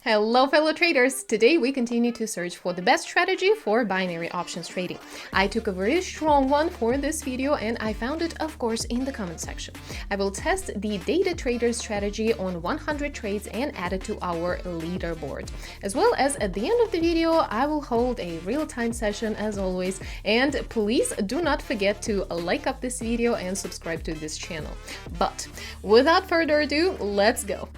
Hello fellow traders! Today we continue to search for the best strategy for binary options trading. I took a very strong one for this video and I found it of course in the comment section. I will test the data trader strategy on 100 trades and add it to our leaderboard. As well as at the end of the video I will hold a real-time session as always, and please do not forget to like up this video and subscribe to this channel. But without further ado, let's go!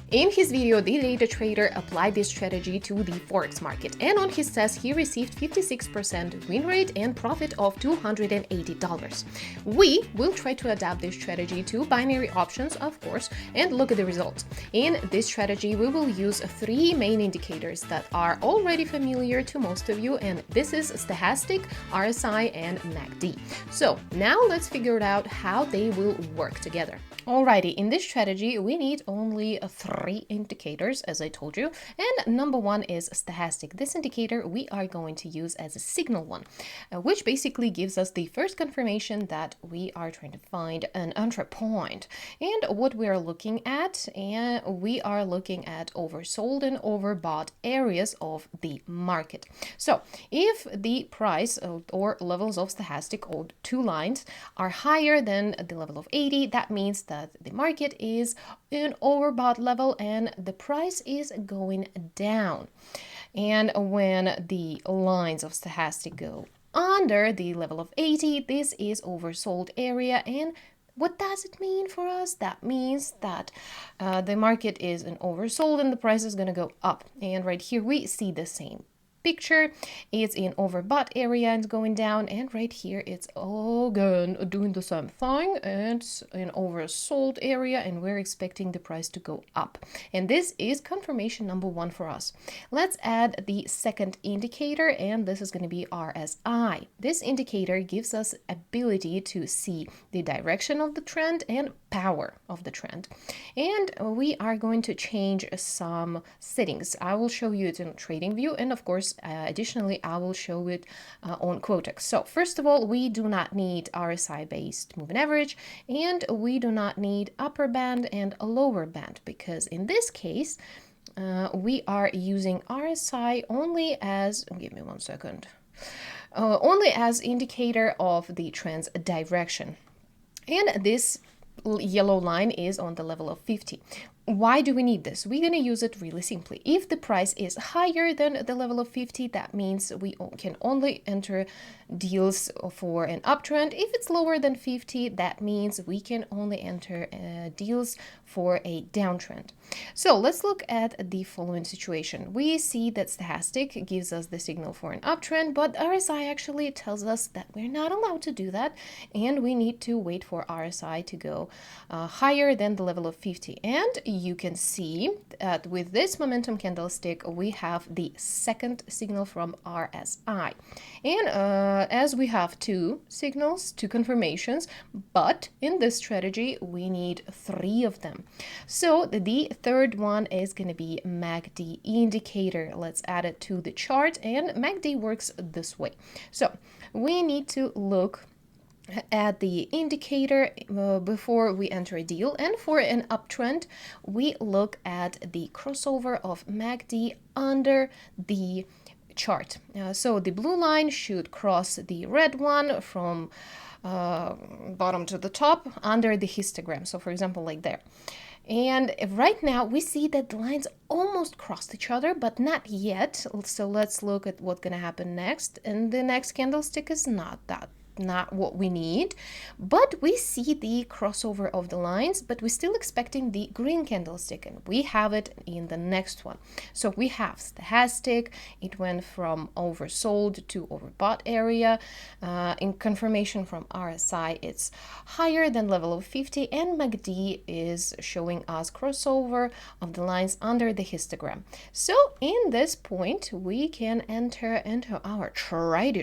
In his video, the data trader applied this strategy to the forex market, and on his test he received 56% win rate and profit of $280. We will try to adapt this strategy to binary options, of course, and look at the results. In this strategy, we will use three main indicators that are already familiar to most of you, and this is stochastic, RSI, and MACD. So now let's figure out how they will work together. Alrighty, in this strategy, we need only three indicators, as I told you, and number one is stochastic. This indicator we are going to use as a signal one, which basically gives us the first confirmation that we are trying to find an entry point. And what we are looking at, we are looking at oversold and overbought areas of the market. So if the price or levels of stochastic, or two lines, are higher than the level of 80, that means that the market is in overbought level and the price is going down. And when the lines of stochastic go under the level of 80, this is oversold area. And what does it mean for us? That means that the market is in oversold and the price is going to go up. And right here we see the same picture. It's in overbought area and going down, and right here it's again doing the same thing and in oversold area, and we're expecting the price to go up. And this is confirmation number one for us. Let's add the second indicator, and this is going to be RSI. This indicator gives us ability to see the direction of the trend and power of the trend. And we are going to change some settings. I will show you it in trading view, and of course additionally I will show it on Quotex. So first of all, we do not need RSI based moving average, and we do not need upper band and a lower band, because in this case we are using RSI only as, give me 1 second, only as indicator of the trend's direction. And this yellow line is on the level of 50. Why do we need this? We're going to use it really simply. If the price is higher than the level of 50, that means we can only enter deals for an uptrend. If it's lower than 50, that means we can only enter deals for a downtrend. So let's look at the following situation. We see that stochastic gives us the signal for an uptrend, but RSI actually tells us that we're not allowed to do that, and we need to wait for RSI to go higher than the level of 50. And you can see that with this momentum candlestick, we have the second signal from RSI. And as we have two signals, two confirmations, but in this strategy, we need three of them. So the third one is going to be MACD indicator. Let's add it to the chart, and MACD works this way. So we need to look at the indicator before we enter a deal, and for an uptrend we look at the crossover of MACD under the chart. So the blue line should cross the red one from bottom to the top under the histogram, so for example like there. And right now we see that the lines almost crossed each other, but not yet. So let's look at what's going to happen next, and the next candlestick is not what we need, but we see the crossover of the lines, but we're still expecting the green candlestick, and we have it in the next one. So we have stochastic, it went from oversold to overbought area. In confirmation from RSI, it's higher than level of 50, and MACD is showing us crossover of the lines under the histogram. So in this point we can enter into our trade,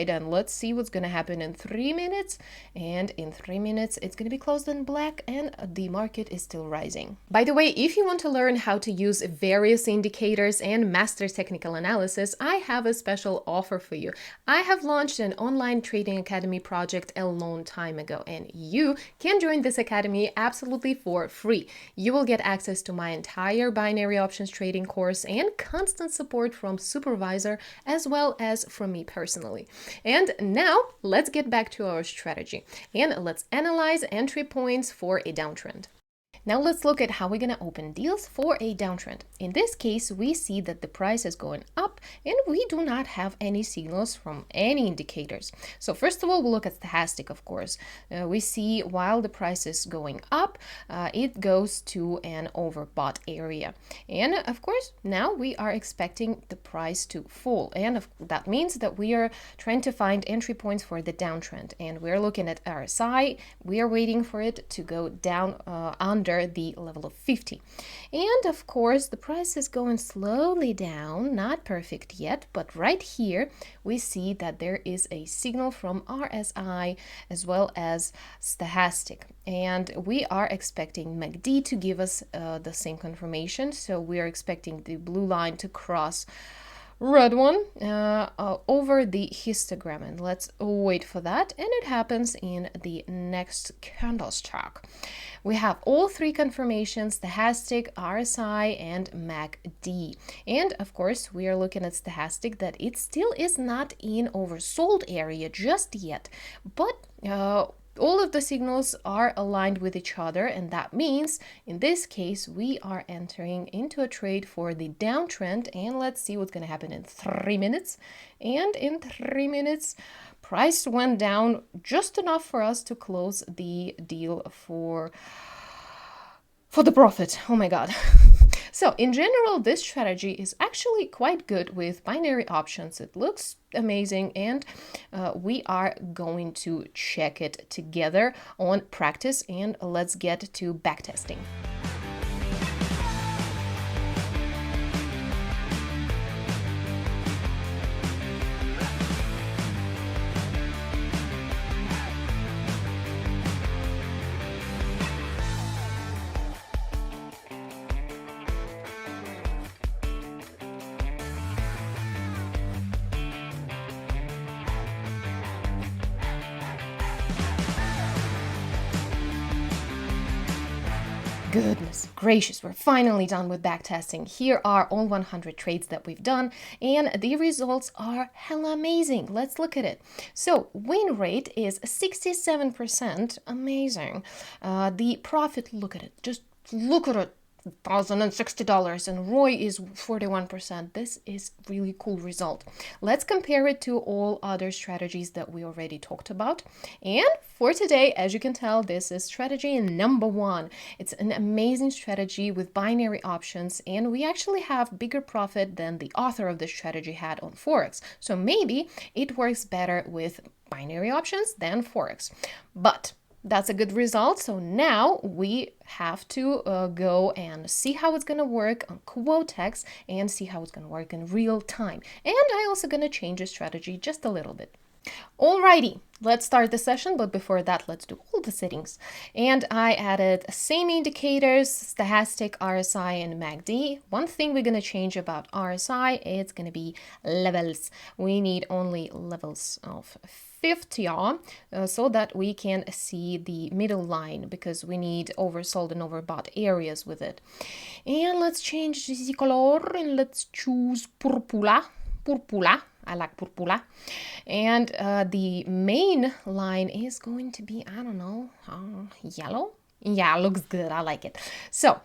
and let's see what's going to happen in in 3 minutes, and in 3 minutes it's going to be closed in black and the market is still rising. By the way, if you want to learn how to use various indicators and master technical analysis, I have a special offer for you. I have launched an online trading academy project a long time ago, and you can join this academy absolutely for free. You will get access to my entire binary options trading course and constant support from supervisor as well as from me personally. And now let's get back to our strategy and let's analyze entry points for a downtrend. Now let's look at how we're going to open deals for a downtrend. In this case, we see that the price is going up and we do not have any signals from any indicators. So first of all, we'll look at stochastic, of course. We see while the price is going up, it goes to an overbought area. And of course, now we are expecting the price to fall. And that means that we are trying to find entry points for the downtrend. And we're looking at RSI. We are waiting for it to go down under the level of 50. And of course, the price is going slowly down, not perfect yet, but right here we see that there is a signal from RSI as well as stochastic. And we are expecting MACD to give us the same confirmation. So we are expecting the blue line to cross red one over the histogram, and let's wait for that, and it happens in the next candlestick. We have all three confirmations: stochastic, RSI, and MACD. And of course, we are looking at stochastic that it still is not in oversold area just yet, but all of the signals are aligned with each other, and that means in this case we are entering into a trade for the downtrend. And let's see what's going to happen in 3 minutes. And in 3 minutes, price went down just enough for us to close the deal for the profit. Oh my god. So in general, this strategy is actually quite good with binary options. It looks amazing, and we are going to check it together on practice, and let's get to backtesting. Goodness gracious, we're finally done with backtesting. Here are all 100 trades that we've done, and the results are hella amazing. Let's look at it. So win rate is 67%, amazing. The profit, look at it, just look at it. $1,060, and ROI is 41%. This is really cool result. Let's compare it to all other strategies that we already talked about. And for today, as you can tell, this is strategy number 1. It's an amazing strategy with binary options, and we actually have bigger profit than the author of the strategy had on Forex. So maybe it works better with binary options than Forex. But that's a good result. So now we have to go and see how it's going to work on Quotex and see how it's going to work in real time. And I also going to change the strategy just a little bit. Alrighty, let's start the session, but before that, let's do all the settings. And I added same indicators, stochastic, RSI, and MACD. One thing we're going to change about RSI, it's going to be levels. We need only levels of 50 so that we can see the middle line, because we need oversold and overbought areas with it. And let's change the color and let's choose purpura. I like purpura. And the main line is going to be, I don't know, yellow. Yeah, looks good. I like it. So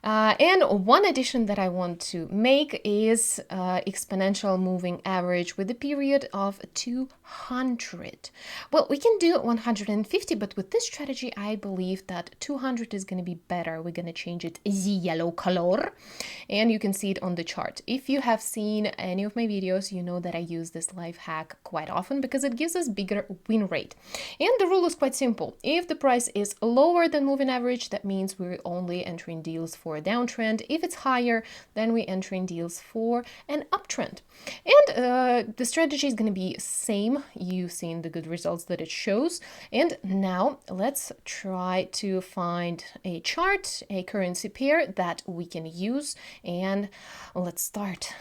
and one addition that I want to make is exponential moving average with a period of 200. Well, we can do 150, but with this strategy, I believe that 200 is going to be better. We're going to change it the yellow color, and you can see it on the chart. If you have seen any of my videos, you know that I use this life hack quite often because it gives us bigger win rate. And the rule is quite simple. If the price is lower than moving average, that means we're only entering deals for for a downtrend. If it's higher, then we enter in deals for an uptrend. And the strategy is going to be same. You've seen the good results that it shows. And now let's try to find a chart, a currency pair that we can use, and let's start.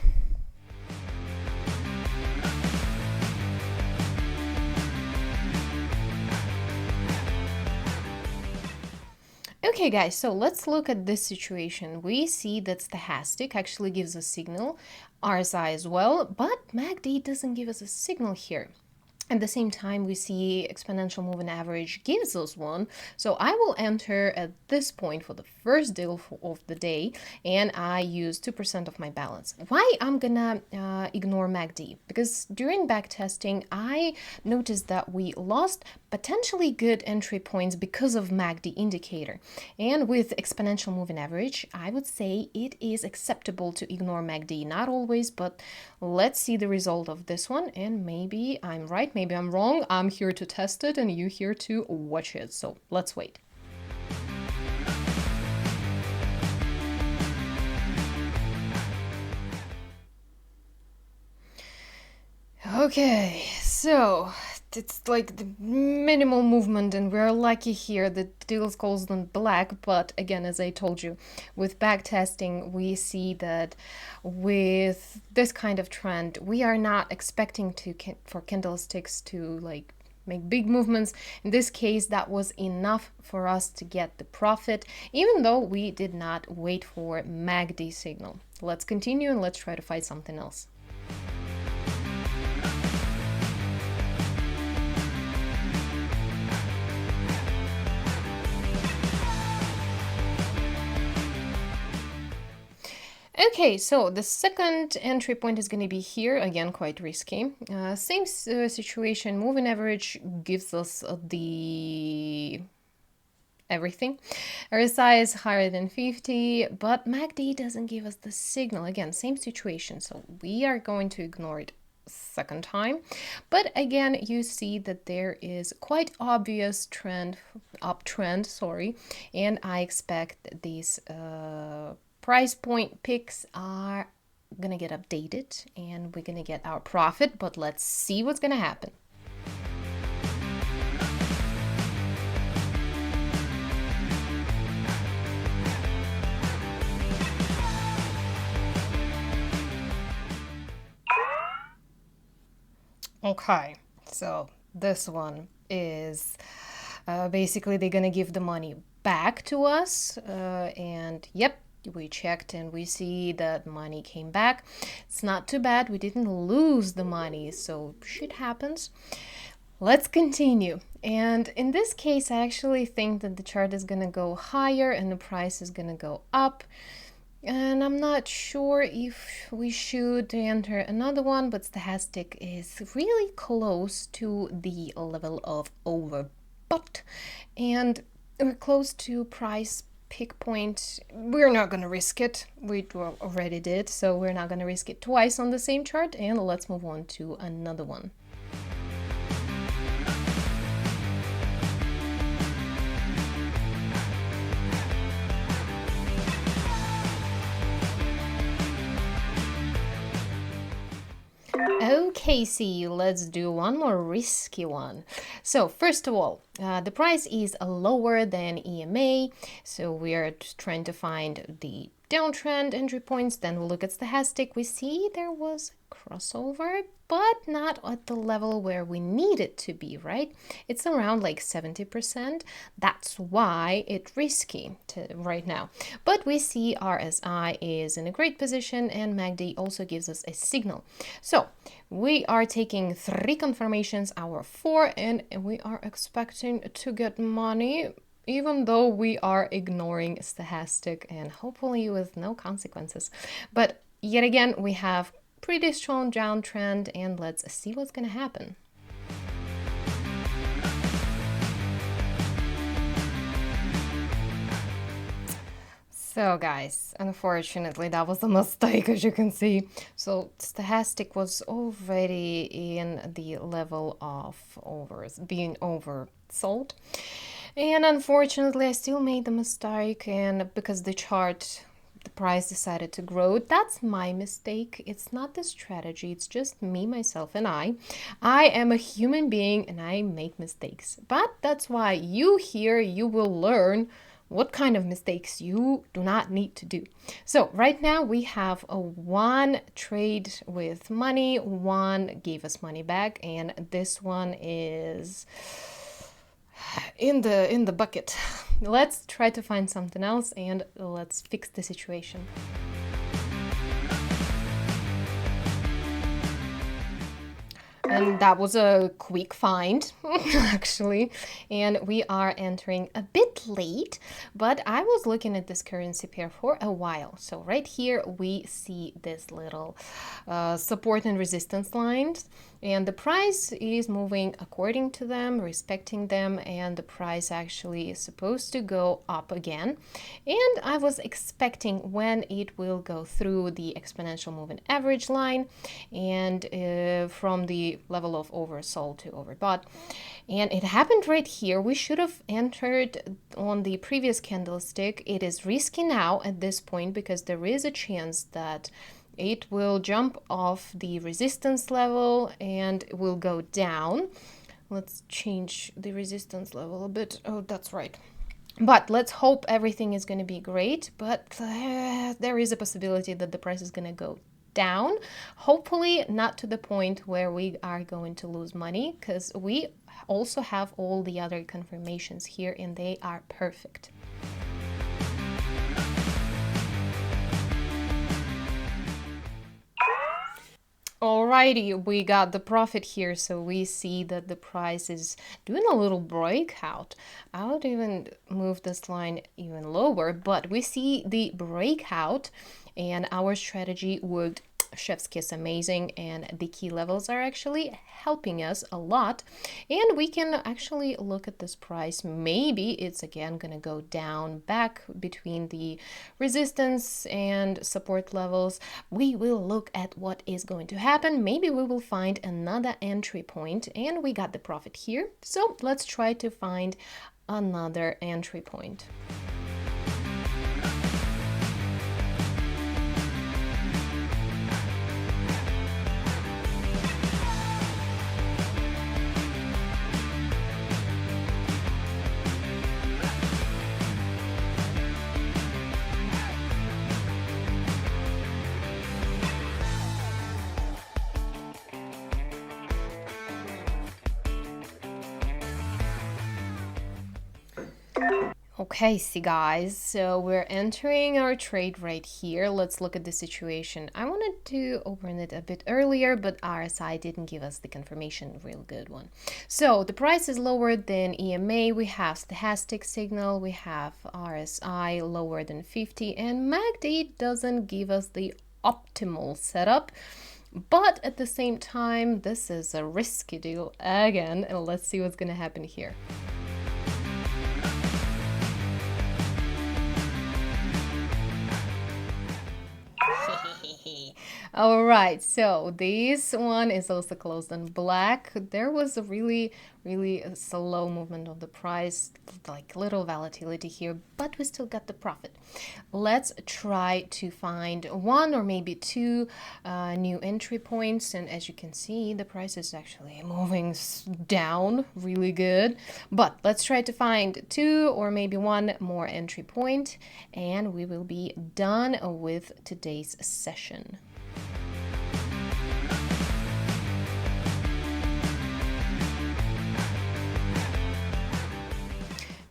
Okay guys, so let's look at this situation. We see that stochastic actually gives a signal, RSI as well, but MACD doesn't give us a signal here. At the same time, we see exponential moving average gives us one. So I will enter at this point for the first deal of the day, and I use 2% of my balance. Why I'm gonna ignore MACD? Because during backtesting, I noticed that we lost potentially good entry points because of MACD indicator. And with exponential moving average, I would say it is acceptable to ignore MACD. Not always, but let's see the result of this one, and maybe I'm right. Maybe I'm wrong. I'm here to test it and you here to watch it. So let's wait. Okay, so it's like the minimal movement and we're lucky here that deals calls them black, but again, as I told you, with backtesting we see that with this kind of trend we are not expecting for candlesticks to like make big movements. In this case, that was enough for us to get the profit, even though we did not wait for MACD signal. Let's continue and let's try to find something else. Okay, so the second entry point is going to be here, again quite risky. Same situation, moving average gives us the everything. RSI is higher than 50, but MACD doesn't give us the signal. Again, same situation, so we are going to ignore it second time. But again, you see that there is quite obvious uptrend, and I expect these price point picks are gonna get updated and we're gonna get our profit, but let's see what's gonna happen. Okay, so this one is basically they're gonna give the money back to us, and yep, we checked and we see that money came back. It's not too bad, we didn't lose the money, so shit happens. Let's continue. And in this case, I actually think that the chart is gonna go higher and the price is gonna go up. And I'm not sure if we should enter another one, but stochastic is really close to the level of overbought, and we're close to price pick point. We're not going to risk it. We already did, so we're not going to risk it twice on the same chart, and let's move on to another one. Okay, see, let's do one more risky one. So first of all, the price is lower than EMA, so we are trying to find the downtrend entry points. Then we'll look at stochastic. We see there was crossover, but not at the level where we need it to be, right? It's around like 70%. That's why it's risky right now. But we see RSI is in a great position and MACD also gives us a signal. So we are taking 3 confirmations, our 4, and we are expecting to get money, even though we are ignoring stochastic and hopefully with no consequences. But yet again, we have pretty strong downtrend, and let's see what's gonna happen. So guys, unfortunately that was a mistake, as you can see. So stochastic was already in the level of being oversold. And unfortunately, I still made the mistake, and because the chart price decided to grow. That's my mistake. It's not the strategy. It's just me, myself, and I. I am a human being and I make mistakes. But that's why you here, you will learn what kind of mistakes you do not need to do. So right now we have a one trade with money, one gave us money back, and this one is in the bucket. Let's try to find something else and let's fix the situation. And that was a quick find, actually. And we are entering a bit late, but I was looking at this currency pair for a while. So right here, we see this little support and resistance lines. And the price is moving according to them, respecting them, and the price actually is supposed to go up again. And I was expecting when it will go through the exponential moving average line and from the level of oversold to overbought. And it happened right here. We should have entered on the previous candlestick. It is risky now at this point because there is a chance that it will jump off the resistance level and will go down. Let's change the resistance level a bit. Oh, that's right. But let's hope everything is going to be great. But there is a possibility that the price is going to go down. Hopefully not to the point where we are going to lose money, because we also have all the other confirmations here and they are perfect. Alrighty, we got the profit here, so we see that the price is doing a little breakout. I would even move this line even lower, but we see the breakout and our strategy worked chef's kiss amazing, and the key levels are actually helping us a lot. And we can actually look at this price. Maybe it's again gonna go down back between the resistance and support levels. We will look at what is going to happen. Maybe we will find another entry point, and we got the profit here. So let's try to find another entry point. Okay, see guys, so we're entering our trade right here. Let's look at the situation. I wanted to open it a bit earlier, but RSI didn't give us the confirmation, real good one. So the price is lower than EMA, we have stochastic signal, we have RSI lower than 50, and MACD doesn't give us the optimal setup. But at the same time, this is a risky deal again, and let's see what's gonna happen here. All right, so this one is also closed on black. There was a really slow movement of the price, like little volatility here, but we still got the profit. Let's try to find one or maybe two new entry points. And as you can see, the price is actually moving down really good. But let's try to find two or maybe one more entry point, and we will be done with today's session.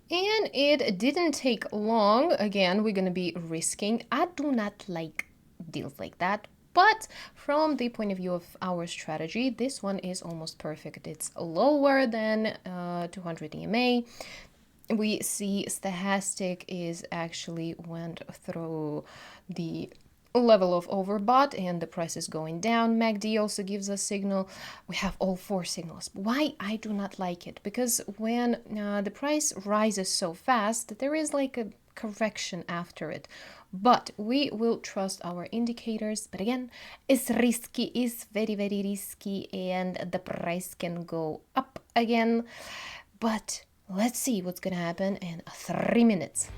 And it didn't take long. Again, we're going to be risking. I do not like deals like that. But from the point of view of our strategy, this one is almost perfect. It's lower than 200 EMA. We see stochastic is actually went through the level of overbought and the price is going down. MACD also gives us signal. We have all four signals. Why I do not like it? Because when the price rises so fast, there is like a correction after it. But we will trust our indicators. But again, it's risky, it's very risky, and the price can go up again. But let's see what's gonna happen in 3 minutes.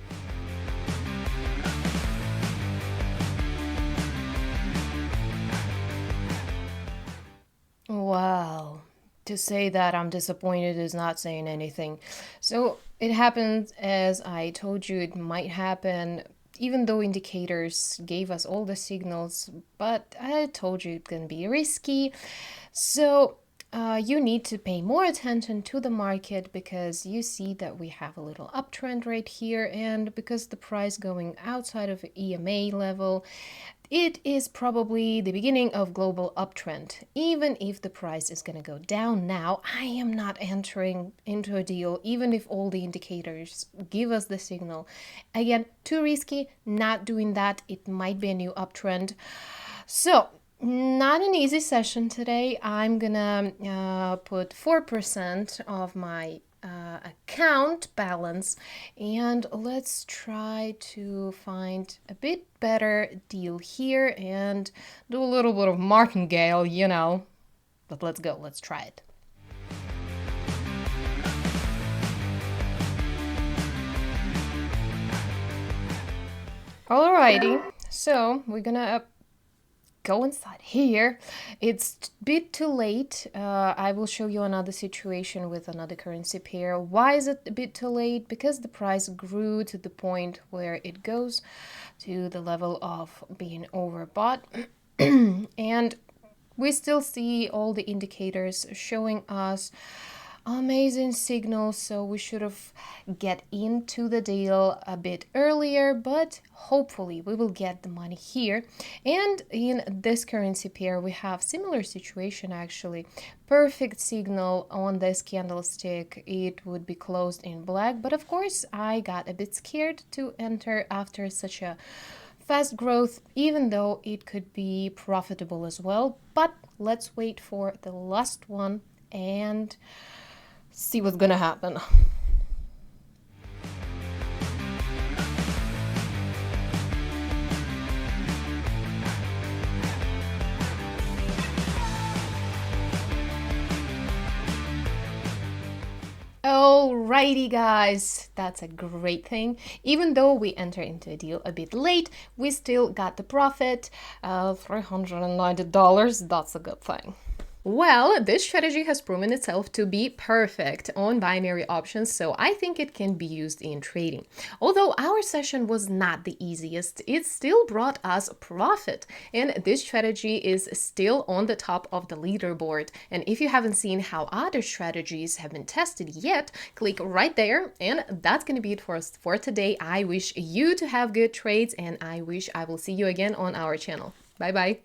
Well, to say that I'm disappointed is not saying anything. So it happened as I told you it might happen, even though indicators gave us all the signals, but I told you it's going to be risky. So you need to pay more attention to the market because you see that we have a little uptrend right here, and because the price going outside of EMA level, it is probably the beginning of global uptrend. Even if the price is going to go down now, I am not entering into a deal, even if all the indicators give us the signal. Again, too risky, not doing that. It might be a new uptrend. So, not an easy session today. I'm gonna put 4% of my account balance, and let's try to find a bit better deal here and do a little bit of martingale, but let's go, let's try it. Alrighty, so we're gonna go inside here. It's a bit too late. I will show you another situation with another currency pair. Why is it a bit too late? Because the price grew to the point where it goes to the level of being overbought. And we still see all the indicators showing us amazing signals, so we should have get into the deal a bit earlier, but hopefully we will get the money here. And in this currency pair we have similar situation actually. Perfect signal on this candlestick, it would be closed in black, but of course I got a bit scared to enter after such a fast growth, even though it could be profitable as well. But let's wait for the last one and see what's gonna happen. Alrighty guys, that's a great thing. Even though we enter into a deal a bit late, we still got the profit of $390. That's a good thing. Well, this strategy has proven itself to be perfect on binary options, so I think it can be used in trading. Although our session was not the easiest, it still brought us profit, and this strategy is still on the top of the leaderboard. And if you haven't seen how other strategies have been tested yet, click right there, and that's going to be it for us for today. I wish you to have good trades, and I wish I will see you again on our channel. Bye bye.